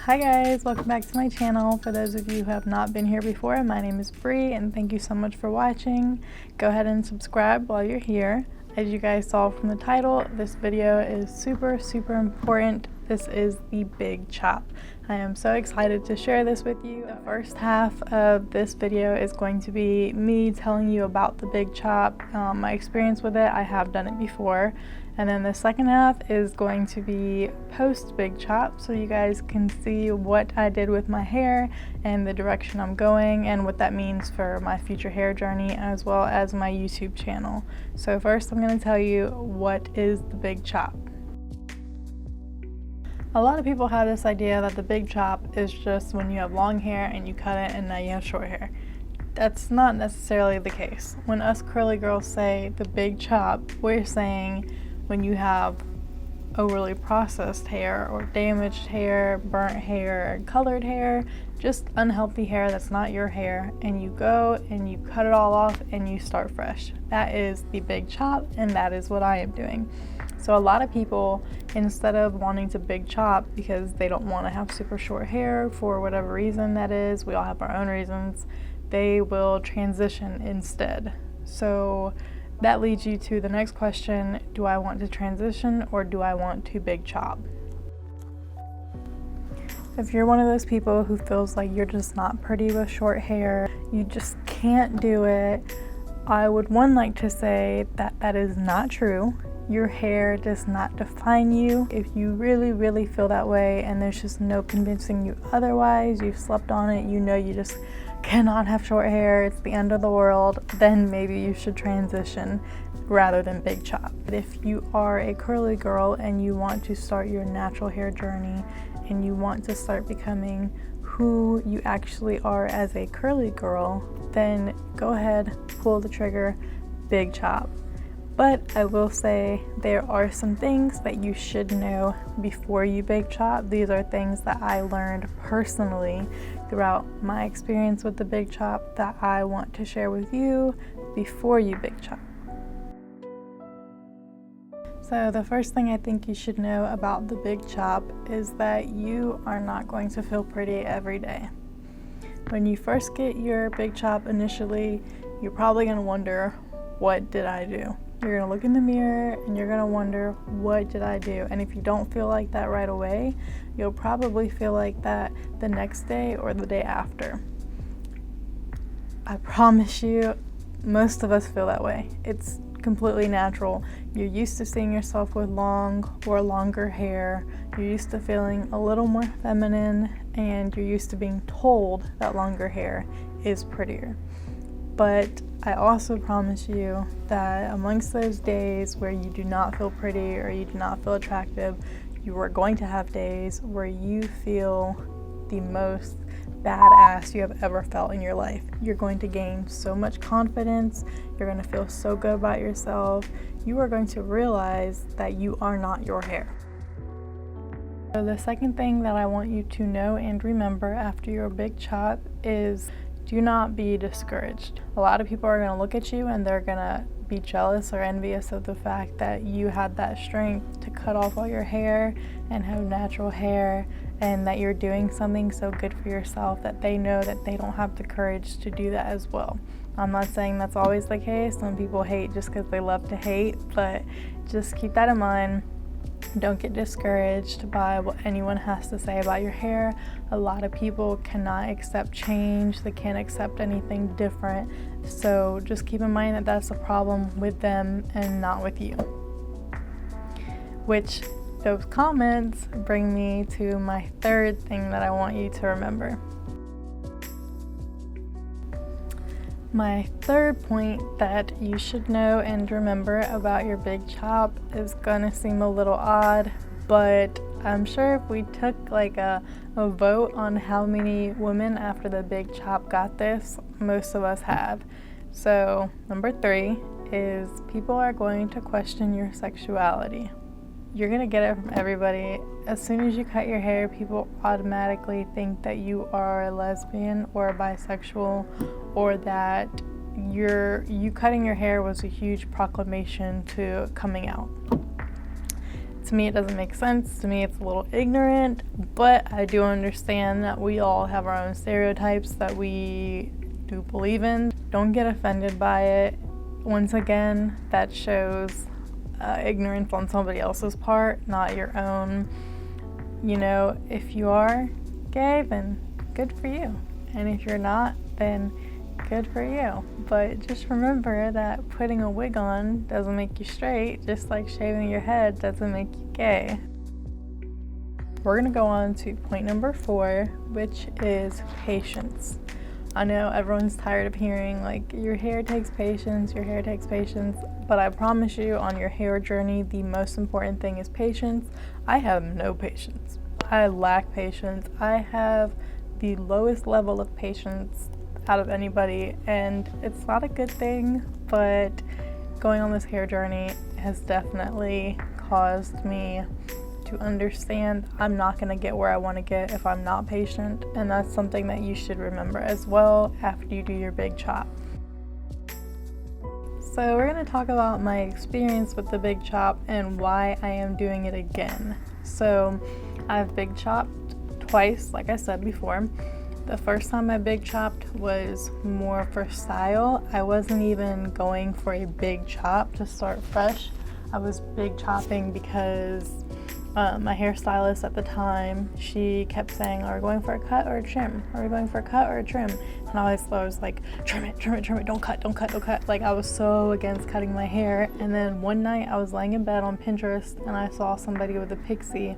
Hi guys, welcome back to my channel. For those of you who have not been here before, my name is Bree and thank you so much for watching. Go ahead and subscribe while you're here. As you guys saw from the title, this video is super important. This is the Big Chop. I am so excited to share this with you. The first half of this video is going to be me telling you about the Big Chop, my experience with it. I have done it before. And then the second half is going to be post Big Chop, so you guys can see what I did with my hair and the direction I'm going and what that means for my future hair journey as well as my YouTube channel. So first I'm going to tell you what is the Big Chop. A lot of people have this idea that the Big Chop is just when you have long hair and you cut it and now you have short hair. That's not necessarily the case. When us curly girls say the Big Chop, we're saying when you have overly processed hair or damaged hair, burnt hair, colored hair, just unhealthy hair that's not your hair, and you go and you cut it all off and you start fresh. That is the Big Chop, and that is what I am doing. So a lot of people, instead of wanting to Big Chop because they don't want to have super short hair for whatever reason that is, we all have our own reasons, they will transition instead. So that leads you to the next question: do I want to transition or do I want to Big Chop? If you're one of those people who feels like you're just not pretty with short hair, you just can't do it, I would like to say that that is not true. Your hair does not define you. If you really feel that way and there's just no convincing you otherwise, you've slept on it, you know you just cannot have short hair, it's the end of the world, then maybe you should transition rather than Big Chop. But if you are a curly girl and you want to start your natural hair journey and you want to start becoming who you actually are as a curly girl, then go ahead, pull the trigger, Big Chop. But I will say there are some things that you should know before you Big Chop. These are things that I learned personally throughout my experience with the Big Chop that I want to share with you before you Big Chop. So the first thing I think you should know about the Big Chop is that you are not going to feel pretty every day. When you first get your Big Chop initially, you're probably going to wonder, what did I do? You're going to look in the mirror and you're going to wonder, what did I do? And if you don't feel like that right away, you'll probably feel like that the next day or the day after. I promise you, most of us feel that way. It's completely natural. You're used to seeing yourself with long or longer hair. You're used to feeling a little more feminine, and you're used to being told that longer hair is prettier. But I also promise you that amongst those days where you do not feel pretty or you do not feel attractive, you are going to have days where you feel the most badass you have ever felt in your life. You're going to gain so much confidence. You're going to feel so good about yourself. You are going to realize that you are not your hair. So the second thing that I want you to know and remember after your Big Chop is, do not be discouraged. A lot of people are going to look at you and they're going to be jealous or envious of the fact that you had that strength to cut off all your hair and have natural hair, and that you're doing something so good for yourself that they know that they don't have the courage to do that as well. I'm not saying that's always the case. Some people hate just because they love to hate, but just keep that in mind. Don't get discouraged by what anyone has to say about your hair. A lot of people cannot accept change. They can't accept anything different. So just keep in mind that that's a problem with them and not with you. Which those comments bring me to my third thing that I want you to remember. My third point that you should know and remember about your Big Chop is gonna seem a little odd, but I'm sure if we took like a vote on how many women after the Big Chop got this, most of us have. So number 3 is people are going to question your sexuality. You're gonna get it from everybody. As soon as you cut your hair, people automatically think that you are a lesbian or a bisexual, or that you cutting your hair was a huge proclamation to coming out. To me, it doesn't make sense. To me, it's a little ignorant, but I do understand that we all have our own stereotypes that we do believe in. Don't get offended by it. Once again, that shows ignorance on somebody else's part, not your own. You know, if you are gay, then good for you. And if you're not, then good for you. But just remember that putting a wig on doesn't make you straight, just like shaving your head doesn't make you gay. We're gonna go on to point number 4, which is patience. I know everyone's tired of hearing like your hair takes patience, your hair takes patience, but I promise you on your hair journey, the most important thing is patience. I have no patience. I lack patience. I have the lowest level of patience out of anybody, and it's not a good thing, but going on this hair journey has definitely caused me to understand I'm not going to get where I want to get if I'm not patient, and that's something that you should remember as well after you do your big chop. So we're going to talk about my experience with the big chop and why I am doing it again. So I've big chopped twice, like I said before. The first time I big chopped was more for style. I wasn't even going for a big chop to start fresh. I was big chopping because my hairstylist at the time, she kept saying, are we going for a cut or a trim? Are we going for a cut or a trim? And I was like, trim it, don't cut. Like, I was so against cutting my hair. And then one night I was laying in bed on Pinterest and I saw somebody with a pixie,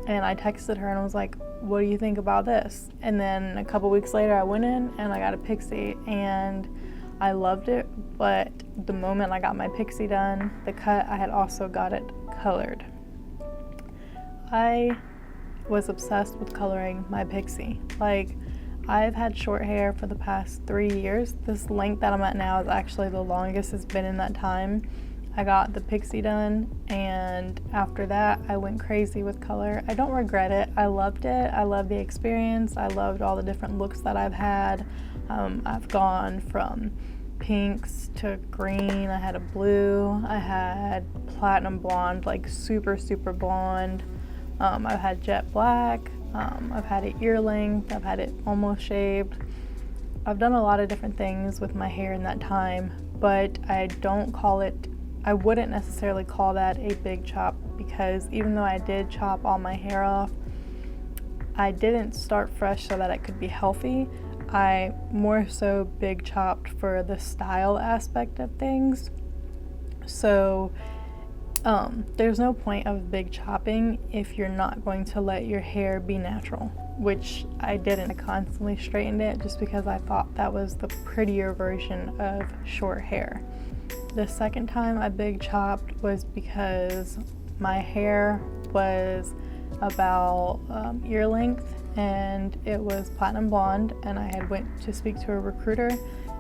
and I texted her and I was like, what do you think about this? And then a couple weeks later I went in and I got a pixie and I loved it, but the moment I got my pixie done, the cut, I had also got it colored. I was obsessed with coloring my pixie. Like, I've had short hair for the past 3 years. This length that I'm at now is actually the longest it's been in that time. I got the pixie done, and after that I went crazy with color. I don't regret it. I loved it. I loved the experience. I loved all the different looks that I've had. I've gone from pinks to green. I had a blue. I had platinum blonde, like super blonde. I've had jet black. I've had it ear length. I've had it almost shaved. I've done a lot of different things with my hair in that time, but I wouldn't necessarily call that a big chop, because even though I did chop all my hair off, I didn't start fresh so that it could be healthy. I more so big chopped for the style aspect of things. So there's no point of big chopping if you're not going to let your hair be natural, which I didn't. I constantly straightened it just because I thought that was the prettier version of short hair. The second time I big chopped was because my hair was about ear length and it was platinum blonde, and I had went to speak to a recruiter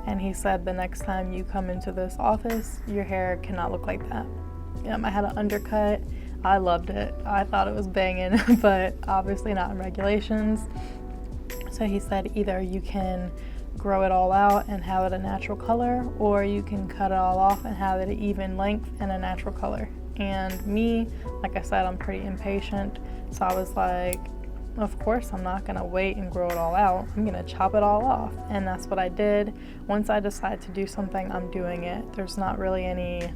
and he said the next time you come into this office, your hair cannot look like that. I had an undercut. I loved it. I thought it was banging, but obviously not in regulations. So he said either you can grow it all out and have it a natural color, or you can cut it all off and have it an even length and a natural color. And me, like I said, I'm pretty impatient, so I was like, of course I'm not gonna wait and grow it all out. I'm gonna chop it all off. And that's what I did. Once I decide to do something, I'm doing it. There's not really any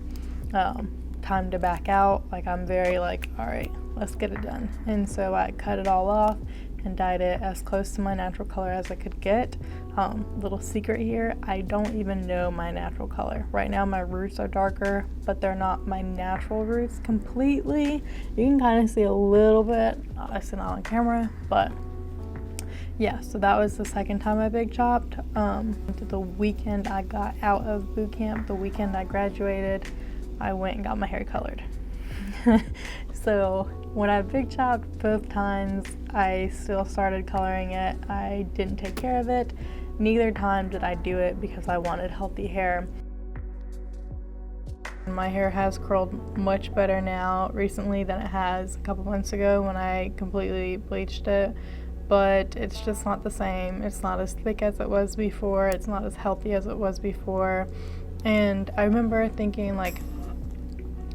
time to back out. Like, I'm very like, all right, let's get it done. And so I cut it all off and dyed it as close to my natural color as I could get. Little secret here, I don't even know my natural color. Right now my roots are darker, but they're not my natural roots completely. You can kind of see a little bit, obviously not on camera, but yeah, so that was the second time I big chopped. The weekend I got out of boot camp, the weekend I graduated, I went and got my hair colored. So when I big chopped both times, I still started coloring it. I didn't take care of it. Neither time did I do it because I wanted healthy hair. My hair has curled much better now recently than it has a couple months ago when I completely bleached it, but it's just not the same. It's not as thick as it was before. It's not as healthy as it was before. And I remember thinking, like,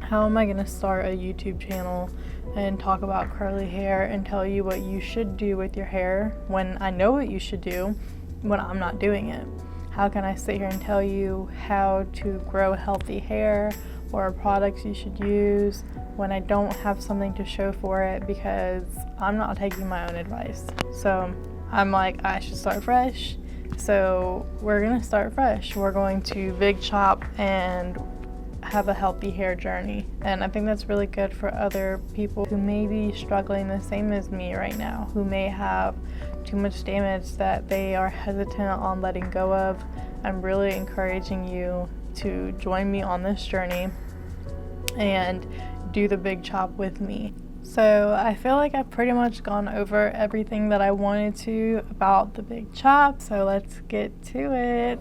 How am I going to start a YouTube channel and talk about curly hair and tell you what you should do with your hair when I know what you should do when I'm not doing it? How can I sit here and tell you how to grow healthy hair or products you should use when I don't have something to show for it because I'm not taking my own advice? So I'm like, I should start fresh. So we're gonna start fresh. We're going to big chop and have a healthy hair journey. And I think that's really good for other people who may be struggling the same as me right now, who may have too much damage that they are hesitant on letting go of. I'm really encouraging you to join me on this journey and do the big chop with me. So I feel like I've pretty much gone over everything that I wanted to about the big chop, so let's get to it.